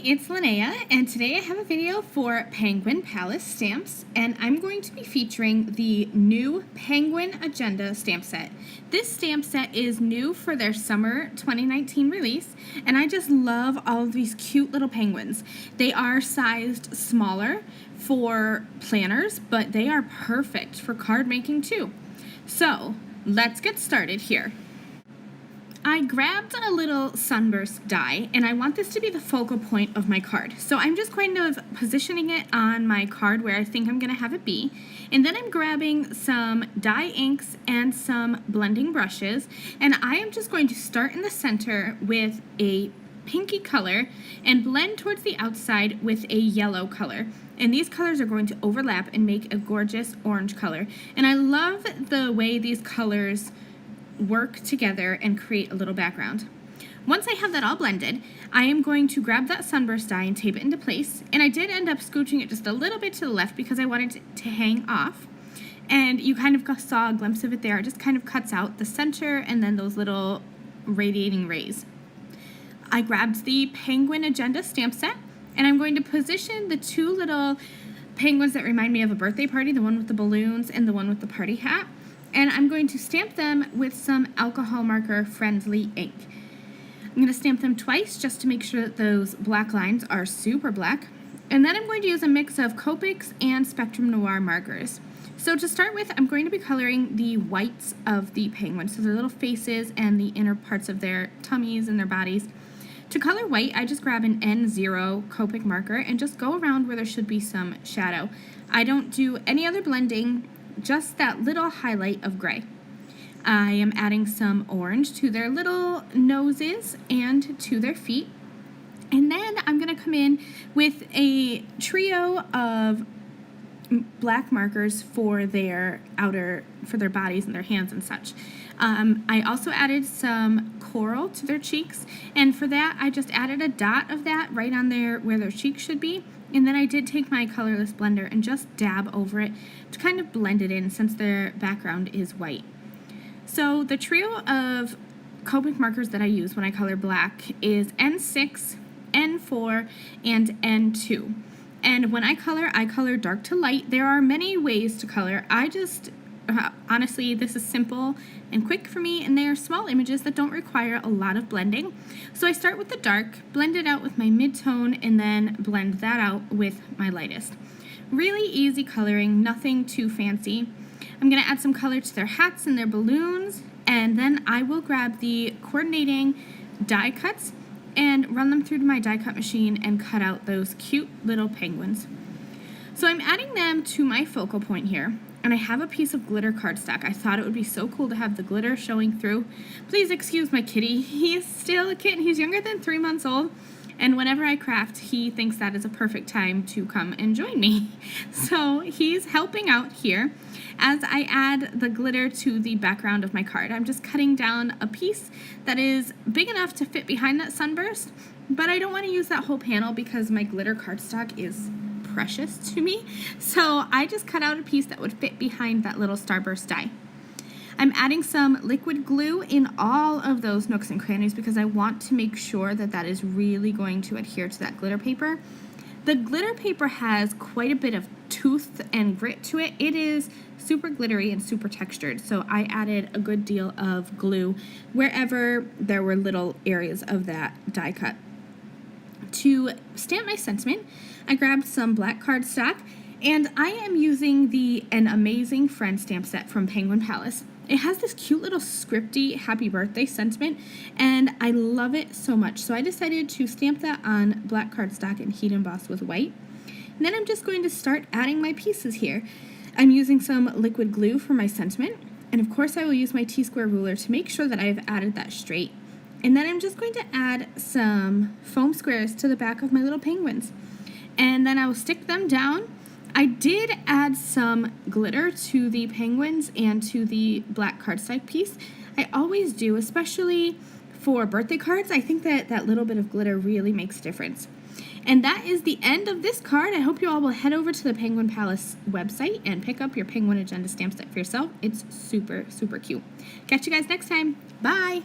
it's Lynnea, and today I have a video for Penguin Palace stamps, and I'm going to be featuring the new Penguin Agenda stamp set. This stamp set is new for their summer 2019 release, and I just love all of these cute little penguins. They are sized smaller for planners, but they are perfect for card making too. So let's get started here. I grabbed a little sunburst die, and I want this to be the focal point of my card. So I'm just kind of positioning it on my card where I think I'm going to have it be. And then I'm grabbing some dye inks and some blending brushes, and I am just going to start in the center with a pinky color and blend towards the outside with a yellow color. And these colors are going to overlap and make a gorgeous orange color. And I love the way these colors work together and create a little background. Once I have that all blended, I am going to grab that sunburst die and tape it into place. And I did end up scooching it just a little bit to the left because I wanted it to hang off. And you kind of saw a glimpse of it there. It just kind of cuts out the center and then those little radiating rays. I grabbed the Penguin Agenda stamp set, and I'm going to position the two little penguins that remind me of a birthday party, the one with the balloons and the one with the party hat. And I'm going to stamp them with some alcohol marker friendly ink. I'm going to stamp them twice just to make sure that those black lines are super black. And then I'm going to use a mix of Copics and Spectrum Noir markers. So to start with, I'm going to be coloring the whites of the penguins, so their little faces and the inner parts of their tummies and their bodies. To color white, I just grab an N0 Copic marker and just go around where there should be some shadow. I don't do any other blending, just that little highlight of gray. I am adding some orange to their little noses and to their feet. And then I'm going to come in with a trio of black markers for their bodies and their hands and such. I also added some coral to their cheeks, and for that I just added a dot of that right on there where their cheeks should be. And then I did take my colorless blender and just dab over it to kind of blend it in since their background is white. So the trio of Copic markers that I use when I color black is N6, N4, and N2. And when I color dark to light. There are many ways to color. Honestly, this is simple and quick for me, and they are small images that don't require a lot of blending. So I start with the dark, blend it out with my mid-tone, and then blend that out with my lightest. Really easy coloring, nothing too fancy. I'm going to add some color to their hats and their balloons, and then I will grab the coordinating die cuts and run them through to my die cut machine and cut out those cute little penguins. So I'm adding them to my focal point here. And I have a piece of glitter cardstock. I thought it would be so cool to have the glitter showing through. Please excuse my kitty. He is still a kitten. He's younger than 3 months old. And whenever I craft, he thinks that is a perfect time to come and join me. So he's helping out here as I add the glitter to the background of my card. I'm just cutting down a piece that is big enough to fit behind that sunburst, but I don't want to use that whole panel because my glitter cardstock is precious to me. So I just cut out a piece that would fit behind that little starburst die. I'm adding some liquid glue in all of those nooks and crannies because I want to make sure that that is really going to adhere to that glitter paper. The glitter paper has quite a bit of tooth and grit to it. It is super glittery and super textured, so I added a good deal of glue wherever there were little areas of that die cut. To stamp my sentiment, I grabbed some black cardstock, and I am using the An Amazing Friend stamp set from Penguin Palace. It has this cute little scripty happy birthday sentiment, and I love it so much. So I decided to stamp that on black cardstock and heat emboss with white. And then I'm just going to start adding my pieces here. I'm using some liquid glue for my sentiment, and of course I will use my T-square ruler to make sure that I've added that straight. And then I'm just going to add some foam squares to the back of my little penguins. And then I will stick them down. I did add some glitter to the penguins and to the black cardstock piece. I always do, especially for birthday cards. I think that that little bit of glitter really makes a difference. And that is the end of this card. I hope you all will head over to the Penguin Palace website and pick up your Penguin Agenda stamp set for yourself. It's super, super cute. Catch you guys next time. Bye!